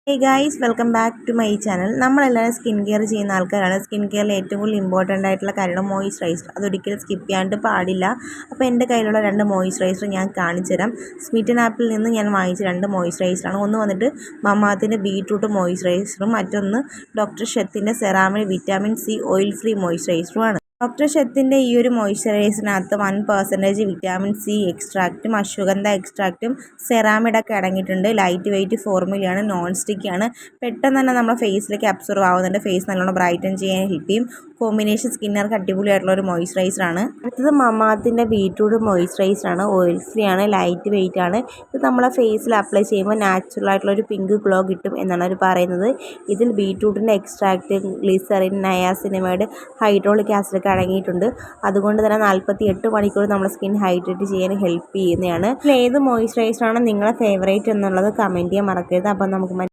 Hey guys welcome back to my channel. നമ്മളെല്ലാവരും skin care ചെയ്യുന്ന ആൾക്കാരാണ്. സ്കിൻ കെയറിൽ ഏറ്റവും കൂടുതൽ ഇമ്പോർട്ടൻ്റ് ആയിട്ടുള്ള കാര്യമാണ് മോയ്സ്ചറൈസർ. അതൊരിക്കലും സ്കിപ്പ് ചെയ്യാണ്ട് പാടില്ല. അപ്പോൾ എൻ്റെ കയ്യിലുള്ള 2 മോയ്സ്ചറൈസർ ഞാൻ കാണിച്ചു തരാം. സ്മിറ്റൻ ആപ്പിൽ നിന്ന് ഞാൻ വാങ്ങിച്ച 2 മോയ്സ്ചറൈസറാണ്. ഒന്ന് വന്നിട്ട് മമാത്തിൻ്റെ ബീട്രൂട്ട് മോയ്സ്ചറൈസറും മറ്റൊന്ന് ഡോക്ടർ ഷെത്തിൻ്റെ ceramic vitamin C oil free മോയ്സ്ചറൈസറുമാണ്. ഡോക്ടർ ഷെത്തിൻ്റെ ഈ ഒരു മോയ്സ്ചറൈസറിനകത്ത് 1% വിറ്റാമിൻ സി എക്സ്ട്രാക്റ്റും അശ്വഗന്ധ എക്സ്ട്രാക്റ്റും സെറാമിഡൊക്കെ അടങ്ങിയിട്ടുണ്ട്. ലൈറ്റ് വെയിറ്റ് ഫോർമുലയാണ്, നോൺ സ്റ്റിക്കാണ്. പെട്ടെന്ന് തന്നെ നമ്മുടെ ഫേസിലേക്ക് അബ്സോർവ് ആവുന്നുണ്ട്. ഫേസ് നല്ലോണം ബ്രൈറ്റൻ ചെയ്യാൻ ഹെൽപ്പ് ചെയ്യും. കോമ്പിനേഷൻ സ്കിന്നർക്ക് അടിപൊളിയായിട്ടുള്ള ഒരു മോയ്സ്ചറൈസറാണ്. അടുത്തത് മമാത്തിൻ്റെ ബീട്രൂട്ട് മോയ്സ്ചറൈസറാണ്. ഓയിൽ ഫ്രീ ആണ്, ലൈറ്റ് വെയിറ്റ് ആണ്. ഇത് നമ്മളെ ഫേസിൽ അപ്ലൈ ചെയ്യുമ്പോൾ നാച്ചുറൽ ആയിട്ടുള്ള ഒരു പിങ്ക് ഗ്ലോ കിട്ടും എന്നാണ് അവർ പറയുന്നത്. ഇതിൽ ബീട്രൂട്ടിൻ്റെ extract, glycerin, niacinamide, hydraulic acid അടങ്ങിയിട്ടുണ്ട്. അതുകൊണ്ട് തന്നെ 48 മണിക്കൂർ നമ്മുടെ സ്കിൻ ഹൈഡ്രേറ്റ് ചെയ്യാൻ ഹെൽപ്പ് ചെയ്യുന്നതാണ്. ഏത് മോയ്സ്ചറൈസറാണ് നിങ്ങളുടെ ഫേവറേറ്റ് എന്നുള്ളത് കമൻറ്റ് ചെയ്യാൻ മറക്കരുത്. അപ്പം നമുക്ക്